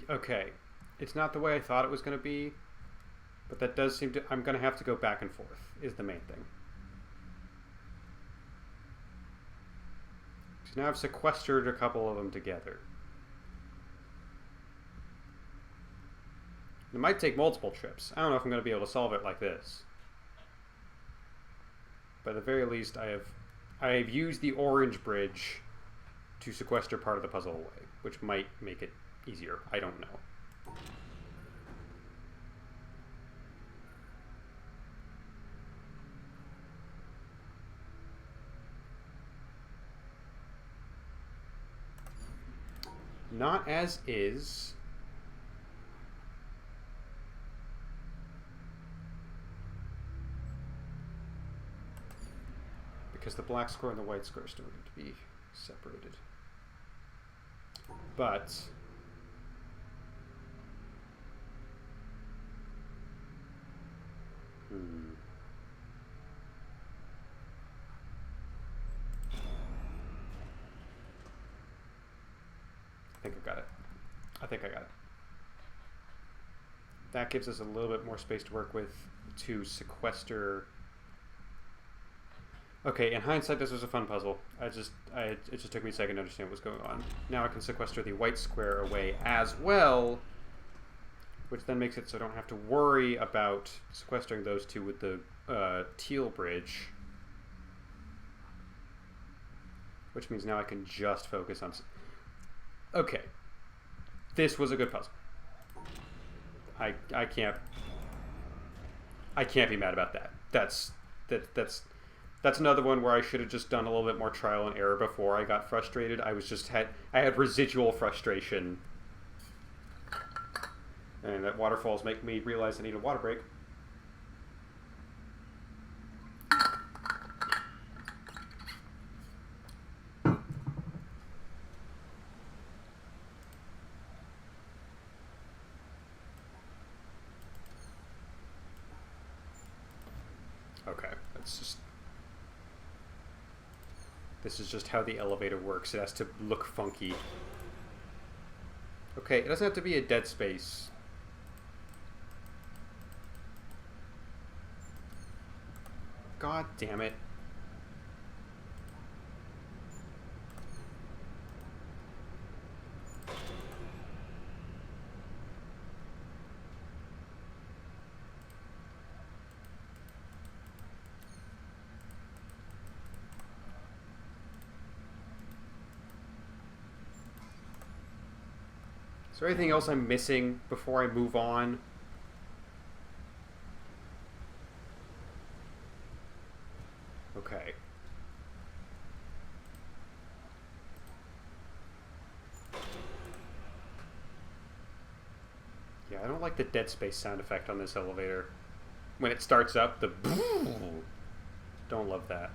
Okay, it's not the way I thought it was going to be, but that does seem to... I'm going to have to go back and forth, is the main thing. So now I've sequestered a couple of them together. It might take multiple trips. I don't know if I'm going to be able to solve it like this. But at the very least, I have used the orange bridge to sequester part of the puzzle away, which might make it easier. I don't know. Not as is. Because the black square and the white square still need to be separated. But I think I got it. I think I got it. That gives us a little bit more space to work with to sequester. Okay, in hindsight, this was a fun puzzle. It just took me a second to understand what was going on. Now I can sequester the white square away as well, which then makes it so I don't have to worry about sequestering those two with the teal bridge. Which means now I can just focus on... Okay. This was a good puzzle. I can't be mad about that. That's another one where I should have just done a little bit more trial and error before I got frustrated. I had residual frustration. And that waterfalls make me realize I need a water break. Okay, that's just... This is just how the elevator works. It has to look funky. Okay, it doesn't have to be a dead space. God damn it. Is there anything else I'm missing before I move on? Okay. Yeah, I don't like the dead space sound effect on this elevator. When it starts up, the... Don't love that.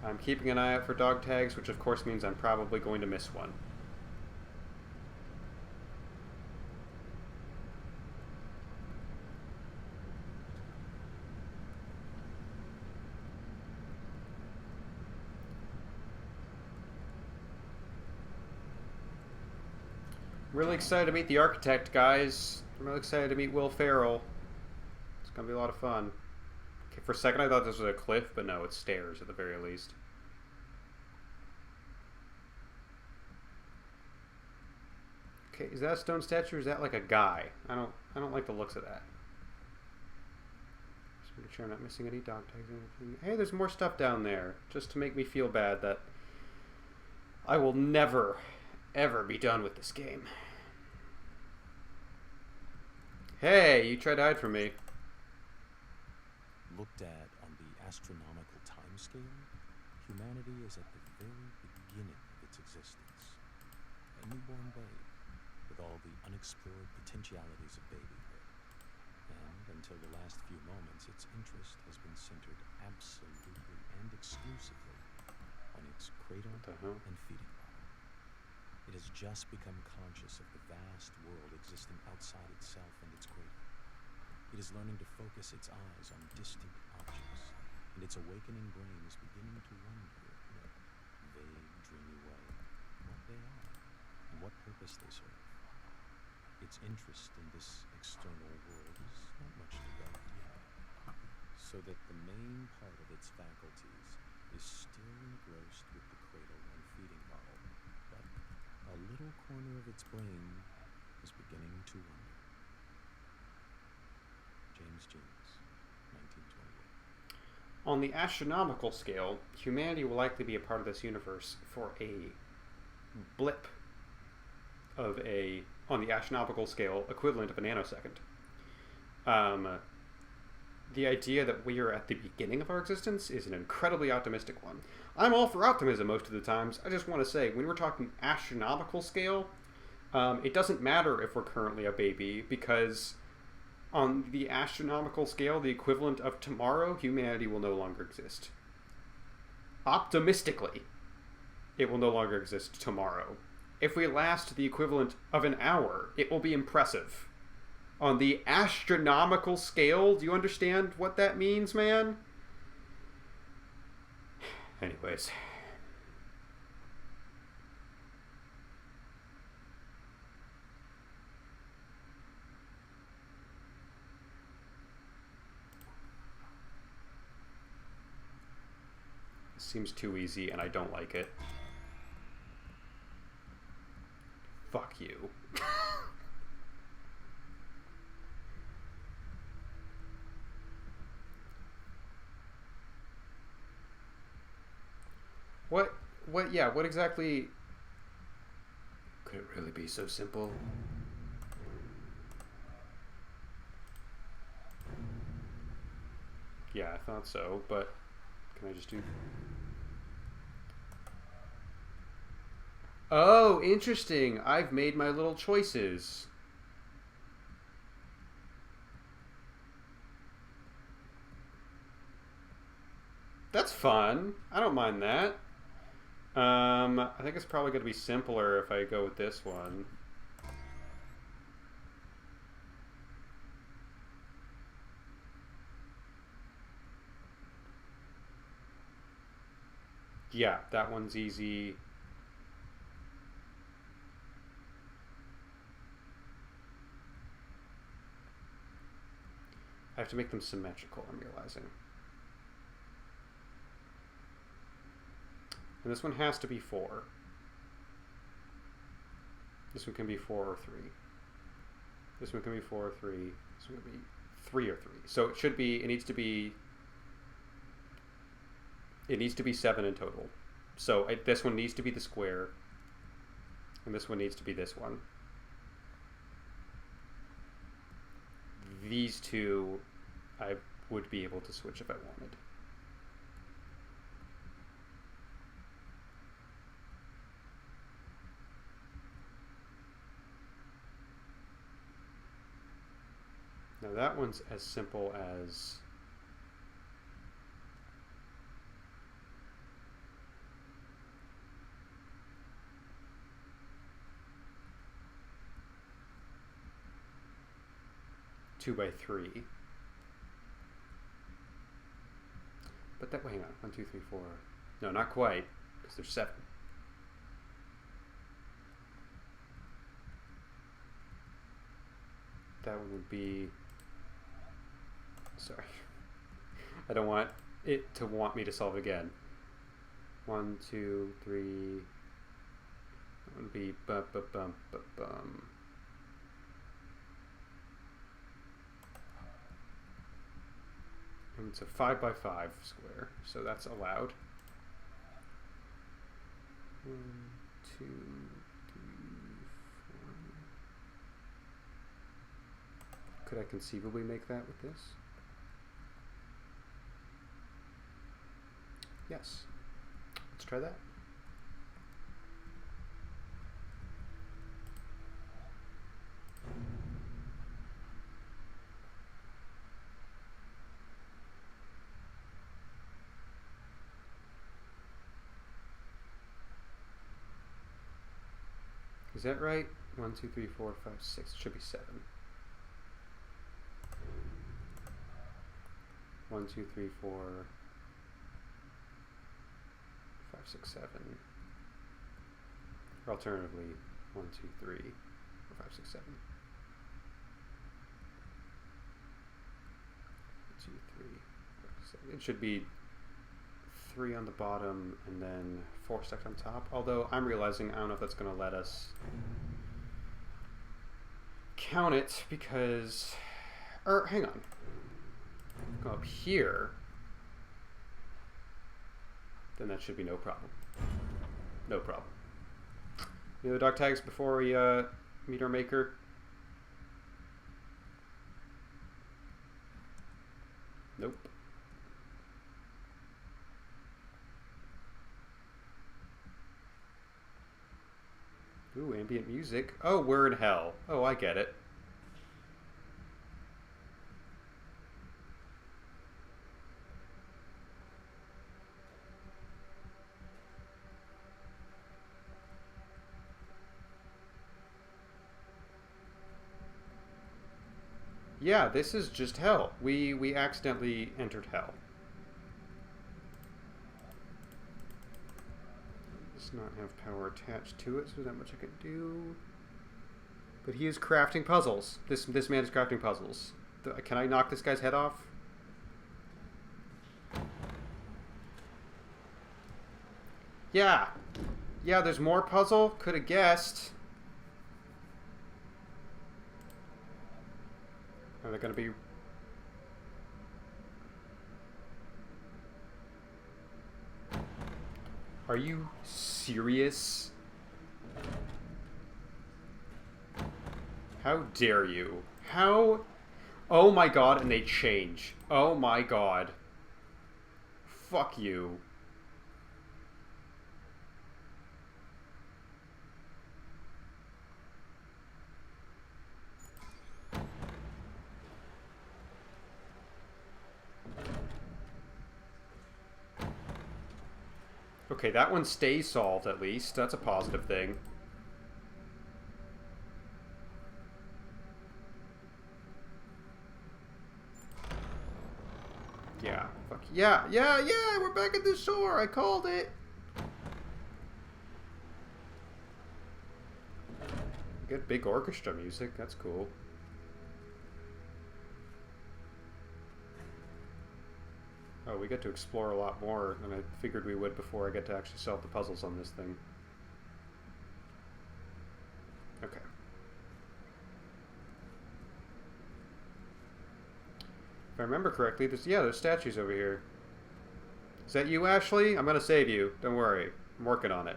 I'm keeping an eye out for dog tags, which of course means I'm probably going to miss one. I'm really excited to meet the architect, guys. I'm really excited to meet Will Ferrell. It's going to be a lot of fun. Okay, for a second I thought this was a cliff, but no, it's stairs at the very least. Okay, is that a stone statue or is that like a guy? I don't like the looks of that. Just make sure I'm not missing any dog tags or anything. Hey, there's more stuff down there. Just to make me feel bad that I will never, ever be done with this game. Hey, you tried to hide from me. Looked at on the astronomical timescale, humanity is at the very beginning of its existence. A newborn babe, with all the unexplored potentialities of babyhood. And until the last few moments, its interest has been centered absolutely and exclusively on its cradle and feeding bottle. It has just become conscious of the vast world existing outside itself and its cradle. It is learning to focus its eyes on distant objects and its awakening brain is beginning to wonder, in a vague, dreamy way, what they are and what purpose they serve. Its interest in this external world is not much developed yet, so that the main part of its faculties is still engrossed with the cradle and feeding bottle, but a little corner of its brain is beginning to wonder. James Jeans, 1928. On the astronomical scale, humanity will likely be a part of this universe for a blip of a, on the astronomical scale, equivalent of a nanosecond. The idea that we are at the beginning of our existence is an incredibly optimistic one. I'm all for optimism most of the times. I just want to say, when we're talking astronomical scale, it doesn't matter if we're currently a baby, because on the astronomical scale, the equivalent of tomorrow, humanity will no longer exist. Optimistically, it will no longer exist tomorrow. If we last the equivalent of an hour, it will be impressive. On the astronomical scale, do you understand what that means, man? Anyways. Seems too easy, and I don't like it. Fuck you. What exactly... Could it really be so simple? Yeah, I thought so, but can I just do... Oh, interesting. I've made my little choices. That's fun. I don't mind that. I think it's probably going to be simpler if I go with this one. Yeah, that one's easy. I have to make them symmetrical, I'm realizing. And this one has to be 4. This one can be 4 or 3. This one can be 4 or 3. This one can be 3 or 3. So it should be, it needs to be 7 in total. So this one needs to be the square. And this one needs to be this one. These two, I would be able to switch if I wanted. Now that one's as simple as... two by 3. But that, hang on, 1, 2, 3, 4. No, not quite, because there's 7. That one would be... Sorry. I don't want it to want me to solve again. 1, 2, 3. That would be bum. And it's a 5 by 5 square, so that's allowed. 1, 2, 3, 4. Could I conceivably make that with this? Yes. Let's try that. Is that right? 1, 2, 3, 4, 5, 6. It should be 7. 1, 2, 3, 4. 6, 7. Or alternatively, 1, 2, 3, 4, 5, 6, 7. 2, 3, 4, 7. It should be 3 on the bottom and then 4 stacked on top. Although I'm realizing I don't know if that's going to let us count it because, or hang on, go up here. Then that should be no problem. No problem. Any other dog tags before we meet our maker? Nope. Ooh, ambient music. Oh, we're in hell. Oh, I get it. Yeah, this is just hell. We accidentally entered hell. Does not have power attached to it, so there's not much I can do. But he is crafting puzzles. This man is crafting puzzles. Can I knock this guy's head off? Yeah. Yeah, there's more puzzle. Could have guessed. Are they going to be... Are you serious? How dare you? How... Oh my god, and they change. Oh my god. Fuck you. Okay, that one stays solved at least. That's a positive thing. Yeah. Fuck. Yeah, we're back at the shore. I called it. Good big orchestra music. That's cool. Oh, we get to explore a lot more than I figured we would before I get to actually solve the puzzles on this thing. Okay. If I remember correctly, there's statues over here. Is that you, Ashley? I'm gonna save you. Don't worry. I'm working on it.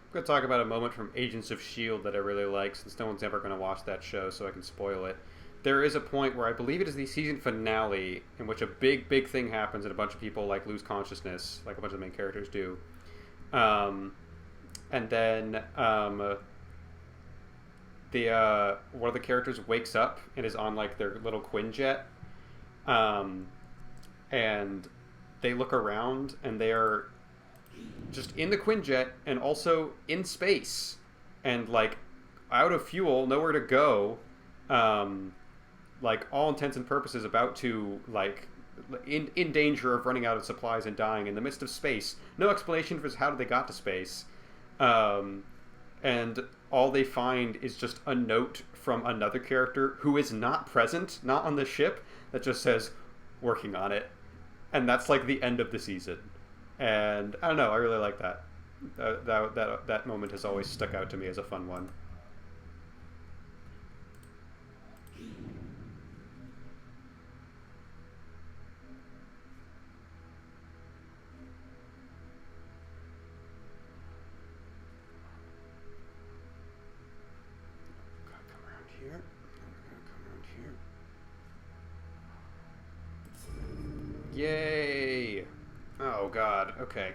I'm going to talk about a moment from Agents of S.H.I.E.L.D. that I really like, since no one's ever going to watch that show, so I can spoil it. There is a point where I believe it is the season finale in which a big thing happens and a bunch of people like lose consciousness, like a bunch of the main characters do. And then one of the characters wakes up and is on like their little Quinjet. And they look around and they are just in the Quinjet and also in space and like out of fuel, nowhere to go, like all intents and purposes about to like in danger of running out of supplies and dying in the midst of space. No explanation for how they got to space, and all they find is just a note from another character who is not present, not on the ship, that just says working on it, and that's like the end of the season. And I don't know, I really like that. That moment has always stuck out to me as a fun one. Gotta come around here. Yay! Oh god, okay.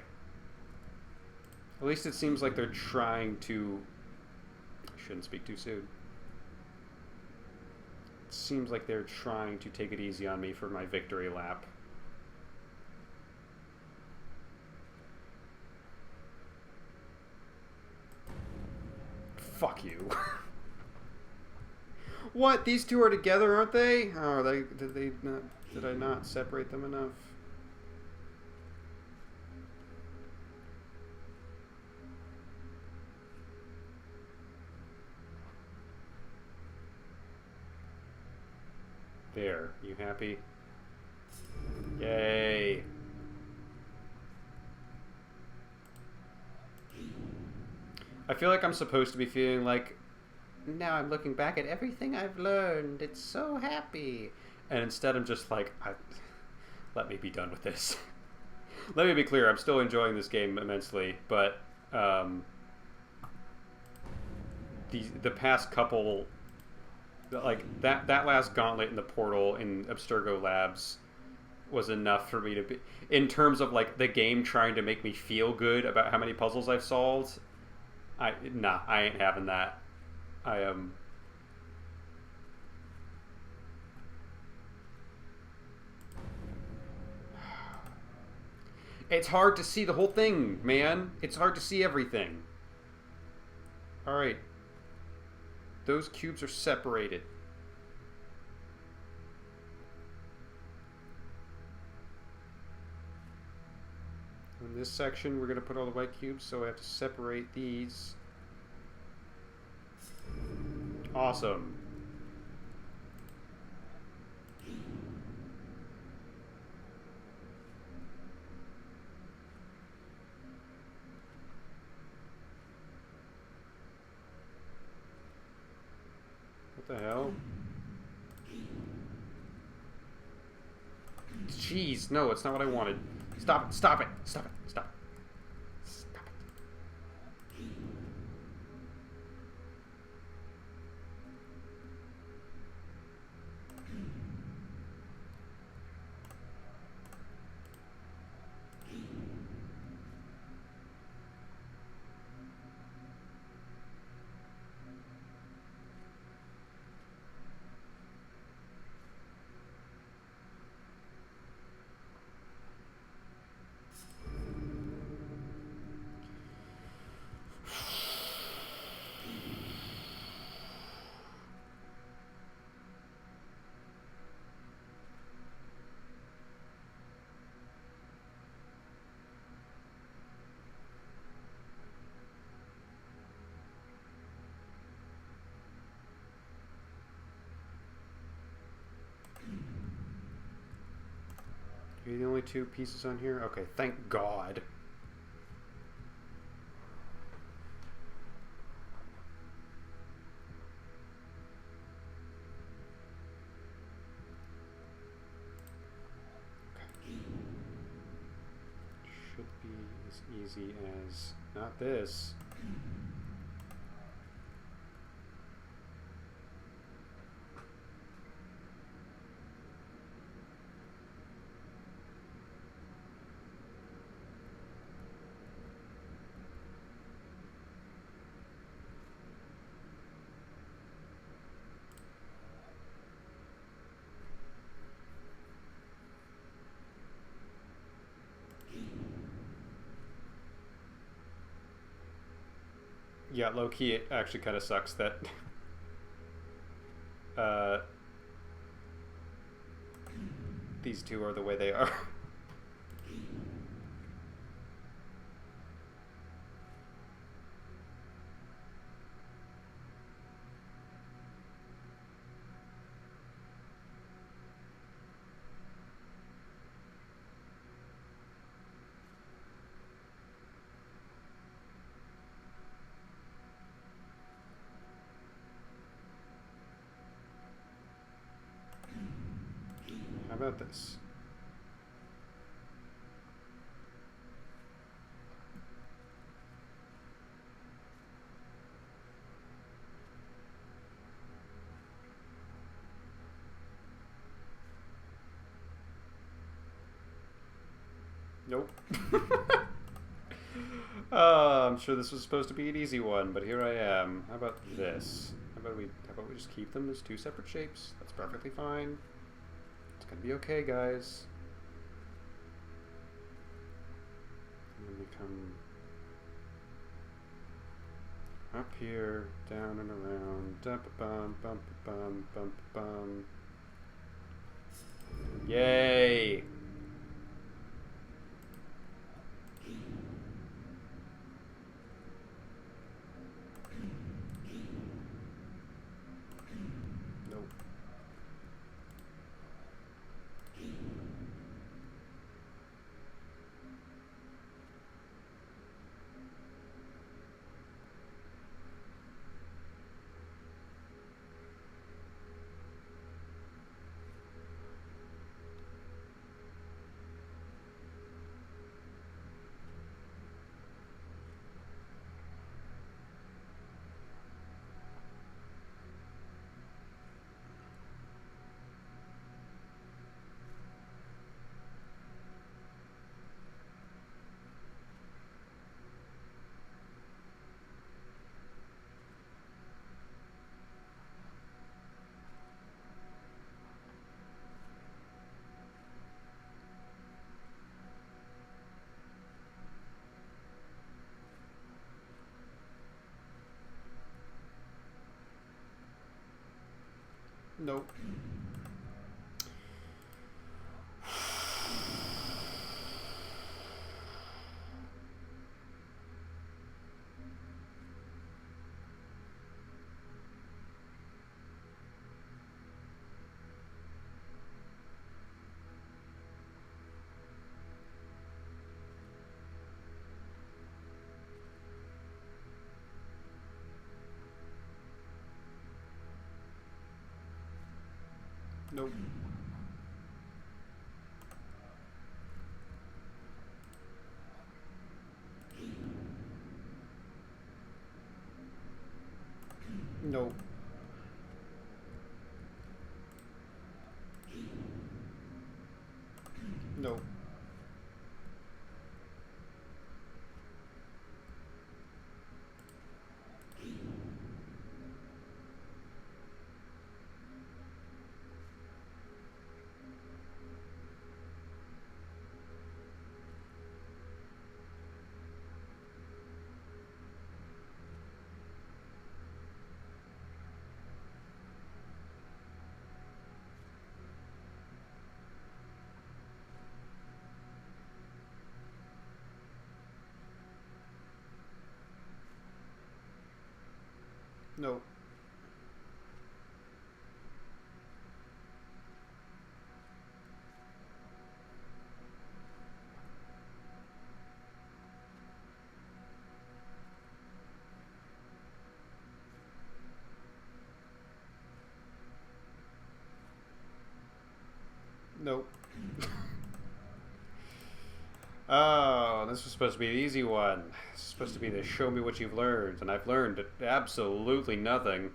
At least it seems like they're trying to... I shouldn't speak too soon. It seems like they're trying to take it easy on me for my victory lap. Fuck you. What? These two are together, aren't they? Oh, they not? Did I not separate them enough? There. You happy? Yay. I feel like I'm supposed to be feeling like, now I'm looking back at everything I've learned. It's so happy. And instead I'm just like, let me be done with this. Let me be clear, I'm still enjoying this game immensely, but the past couple, like that last gauntlet in the portal in Abstergo Labs was enough for me to be, in terms of like the game trying to make me feel good about how many puzzles I've solved. I ain't having that. I am. It's hard to see the whole thing, man. It's hard to see everything. Alright. Those cubes are separated. In this section, we're going to put all the white cubes, so I have to separate these. Awesome. What the hell? Jeez, no, it's not what I wanted. Stop it, stop it, stop it, stop it. Stop it. Are you the only two pieces on here? Okay, thank God. Okay. Should be as easy as... not this. Yeah, low-key, it actually kind of sucks that... these two are the way they are. How about this? Nope. I'm sure this was supposed to be an easy one, but here I am. How about this? How about we just keep them as two separate shapes? That's perfectly fine. It's gonna be okay, guys. And then we come... Up here, down and around. Bum bum bum bum bum. Yay! Nope. Nope. Nope. Nope. Nope. Nope. Nope. Oh, this was supposed to be the easy one. This is supposed to be the show me what you've learned, and I've learned absolutely nothing.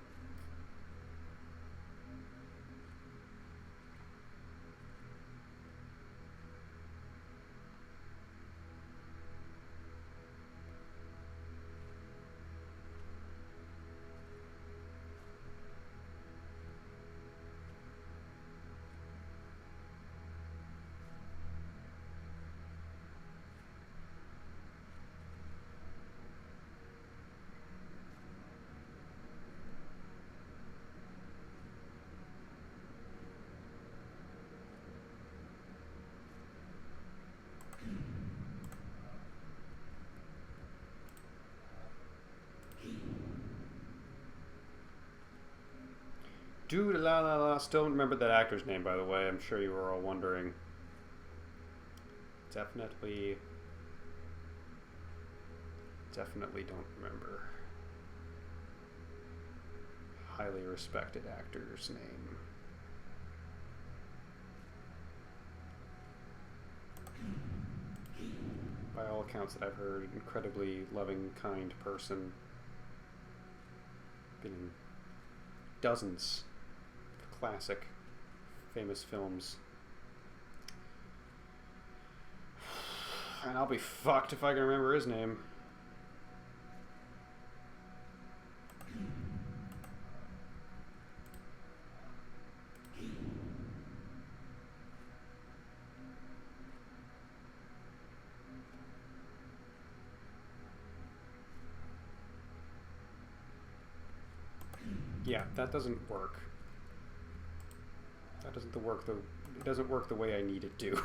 Dude, la la la. Still don't remember that actor's name, by the way. I'm sure you were all wondering. Definitely don't remember. Highly respected actor's name. By all accounts that I've heard, incredibly loving, kind person. Been in dozens of classic, famous films. And I'll be fucked if I can remember his name. Yeah, that doesn't work. That doesn't work the. It doesn't work the way I need it to.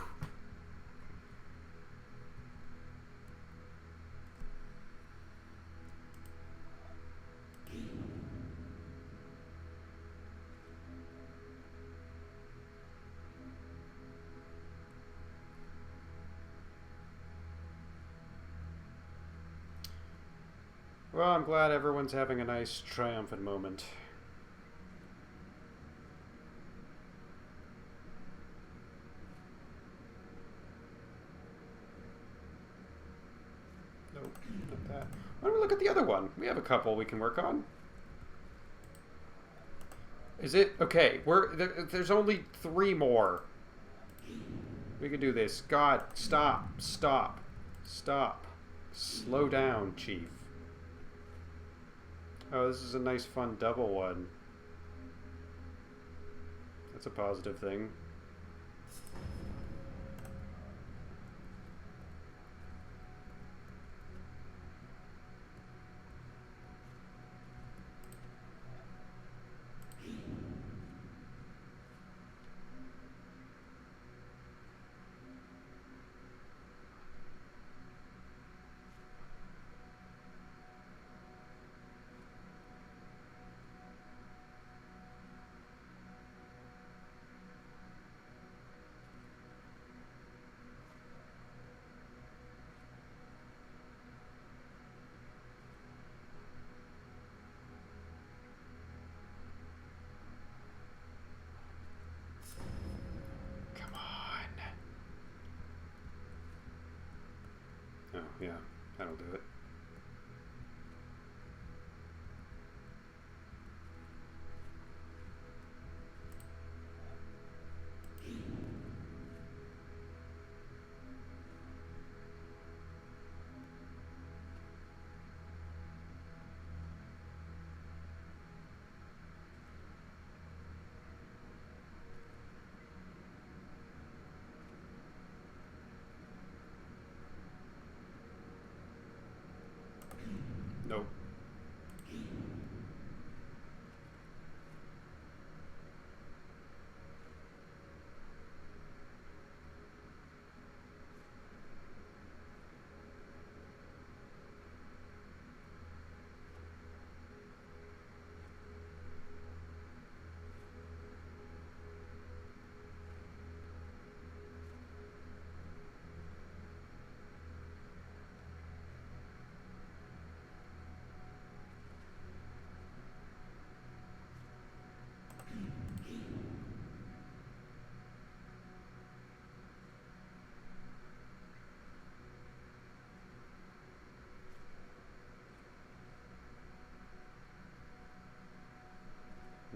Well, I'm glad everyone's having a nice triumphant moment. Nope, not that. Why don't we look at the other one? We have a couple we can work on. Is it? Okay, there's only 3 more. We can do this. God, stop, stop, stop. Slow down, Chief. Oh, this is a nice, fun double one. That's a positive thing. Oh, yeah, that'll do it. Nope.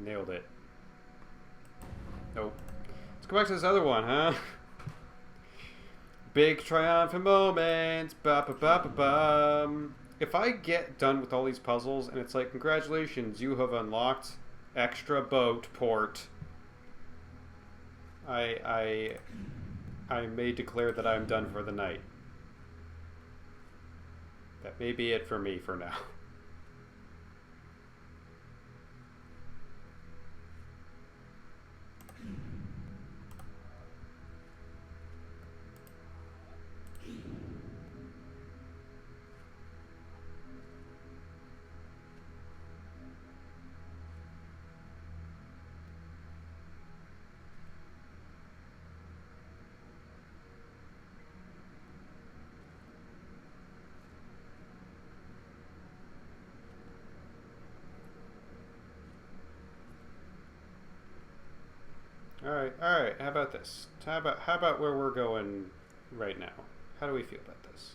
Nailed it. Nope. Let's go back to this other one, huh? Big triumphant moments. Ba ba ba ba bum. If I get done with all these puzzles and it's like, congratulations, you have unlocked extra boat port, I may declare that I'm done for the night. That may be it for me for now. All right. How about this? How about where we're going right now? How do we feel about this?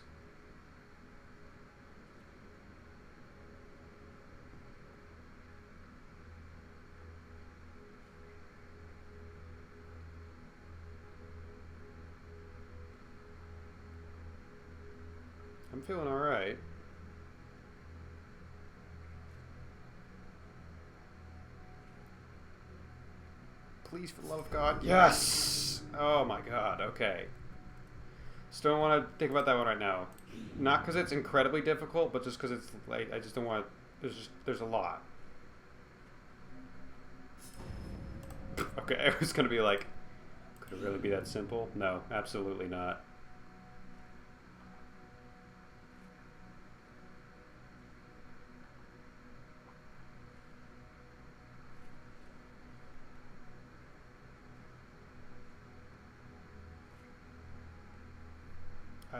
I'm feeling all right. Please, for the love of God. Yes! Oh my God, okay. Still don't want to think about that one right now. Not because it's incredibly difficult, but just because it's like, I just don't want to, there's a lot. Okay, I was gonna be like, could it really be that simple? No, absolutely not.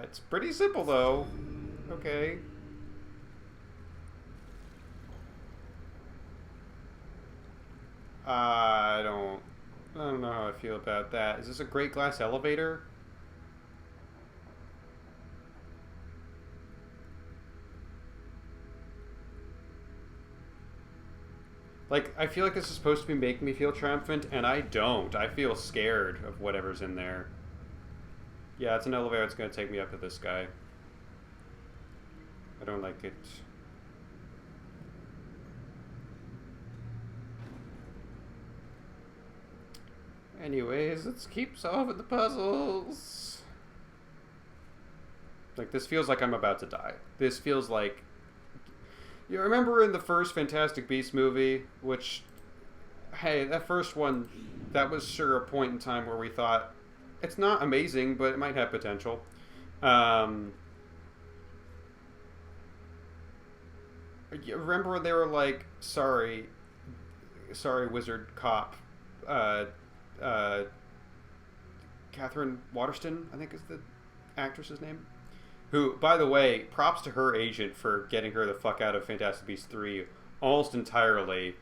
It's pretty simple though. Okay. I don't know how I feel about that. Is this a great glass elevator? Like, I feel like this is supposed to be making me feel triumphant, and I don't. I feel scared of whatever's in there. Yeah, it's an elevator. It's gonna take me up to this guy. I don't like it. Anyways, let's keep solving the puzzles. Like, this feels like I'm about to die. This feels like... You remember in the first Fantastic Beasts movie, which... Hey, that first one, that was sure a point in time where we thought, it's not amazing, but it might have potential. You remember when they were like, sorry, wizard cop, uh, Catherine Waterston, I think is the actress's name. Who, by the way, props to her agent for getting her the fuck out of Fantastic Beasts 3 almost entirely.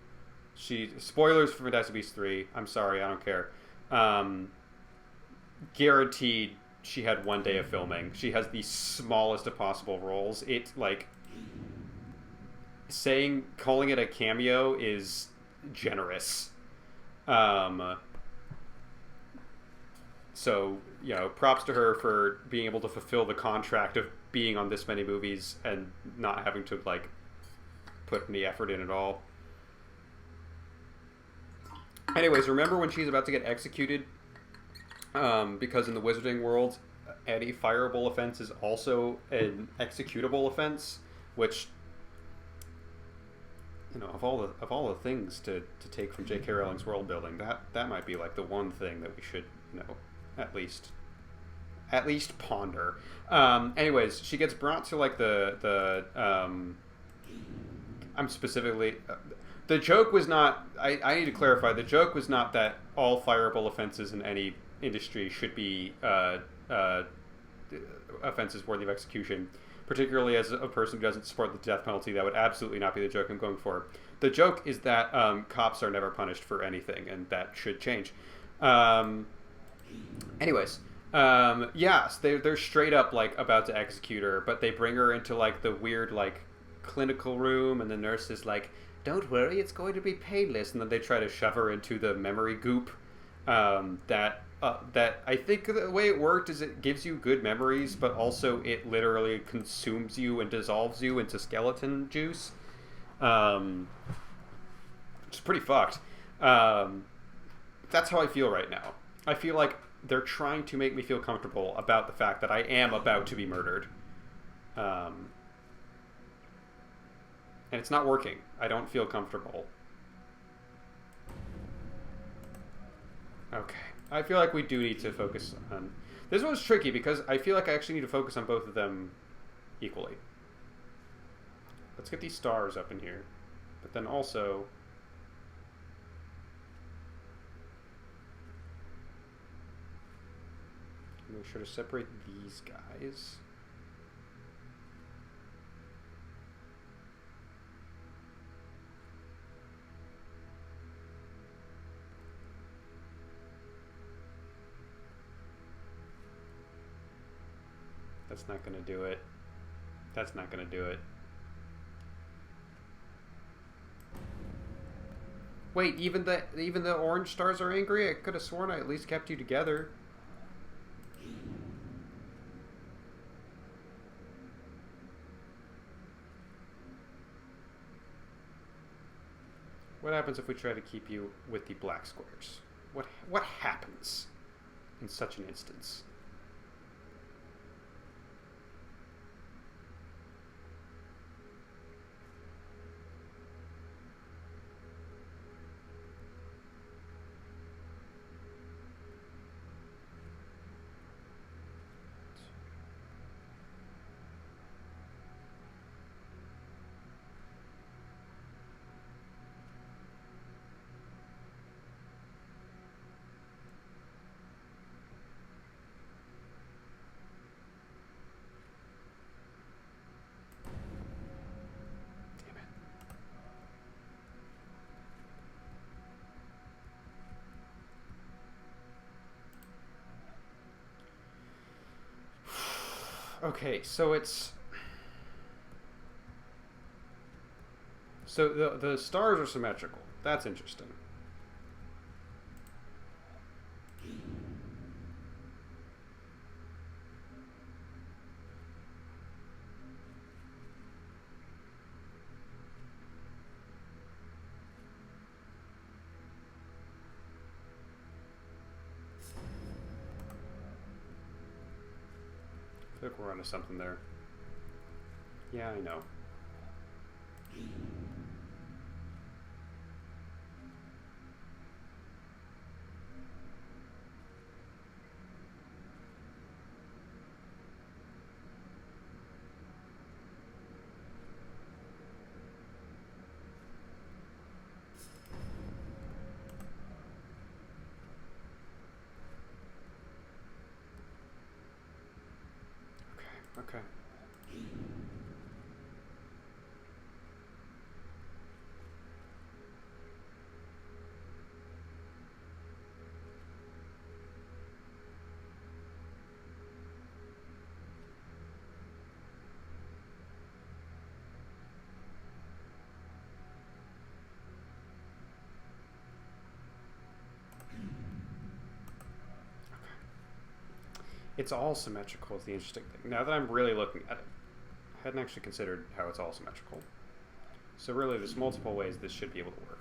Spoilers for Fantastic Beasts 3. I'm sorry, I don't care. Guaranteed she had one day of filming. She has the smallest of possible roles. It's like... calling it a cameo is generous. So, you know, props to her for being able to fulfill the contract of being on this many movies and not having to, like, put any effort in at all. Anyways, remember when she's about to get executed? Because in the wizarding world, any fireable offense is also an executable offense, which, you know, of all the things to take from J.K. Rowling's world building, that might be like the one thing that we should, you know, at least ponder. Anyways, she gets brought to like I'm specifically. The joke was not. I need to clarify. The joke was not that all fireable offenses in any industry should be offenses worthy of execution. Particularly as a person who doesn't support the death penalty, that would absolutely not be the joke I'm going for. The joke is that cops are never punished for anything, and that should change. Anyways, yes, they're straight up like about to execute her, but they bring her into like the weird like clinical room, and the nurse is like, "Don't worry, it's going to be painless," and then they try to shove her into the memory goop. That I think the way it worked is it gives you good memories, but also it literally consumes you and dissolves you into skeleton juice. It's pretty fucked. That's how I feel right now. I feel like they're trying to make me feel comfortable about the fact that I am about to be murdered. And it's not working. I don't feel comfortable. Okay. I feel like we do need to focus on... This one's tricky because I feel like I actually need to focus on both of them equally. Let's get these stars up in here. But then also... make sure to separate these guys. That's not gonna do it. That's not gonna do it. Wait, even the orange stars are angry? I could have sworn I at least kept you together. What happens if we try to keep you with the black squares? What happens in such an instance? Okay, so it's... So the stars are symmetrical. That's interesting. I feel like we're onto something there. Yeah, I know. Okay. It's all symmetrical is the interesting thing. Now that I'm really looking at it, I hadn't actually considered how it's all symmetrical. So really, there's multiple ways this should be able to work.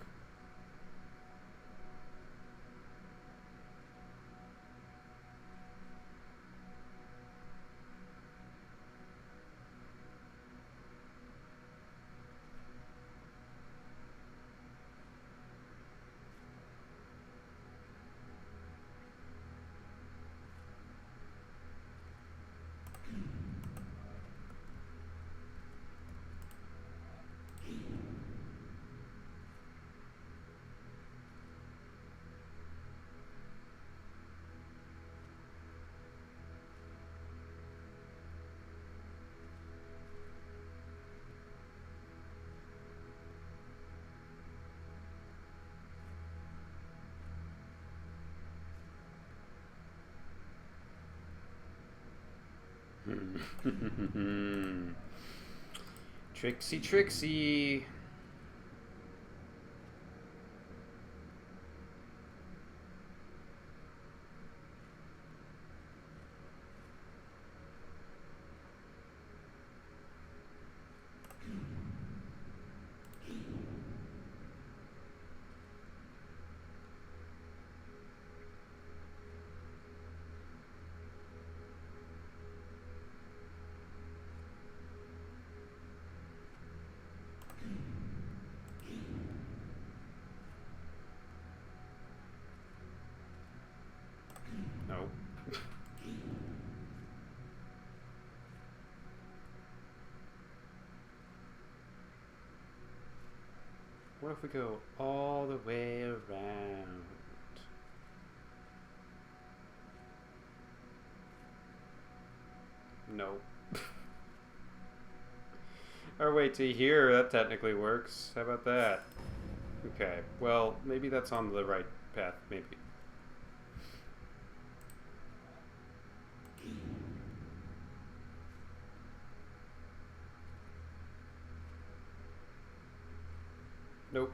Trixie, Trixie. No. What if we go all the way around? No. Or wait to here, that technically works. How about that? Okay, well, maybe that's on the right path, maybe. Nope.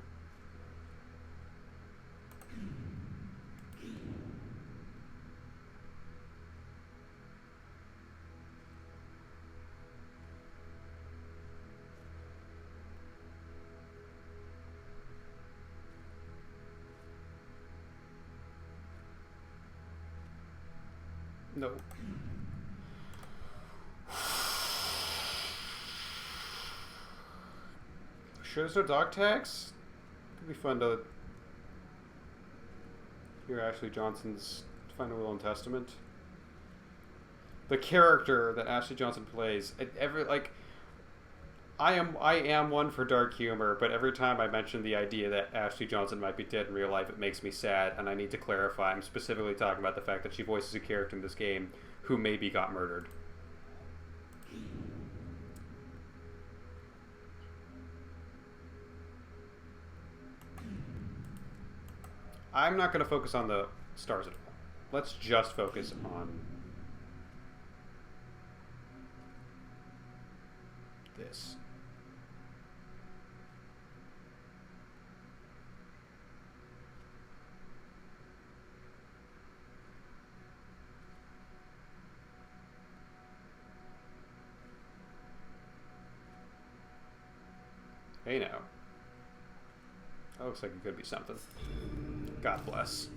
Nope. Shows no dog tags? Could be fun to hear Ashley Johnson's Final Will and Testament. The character that Ashley Johnson plays, I am one for dark humor, but every time I mention the idea that Ashley Johnson might be dead in real life, it makes me sad, and I need to clarify. I'm specifically talking about the fact that she voices a character in this game who maybe got murdered. I'm not going to focus on the stars at all. Let's just focus on this. Hey now. That looks like it could be something. God bless.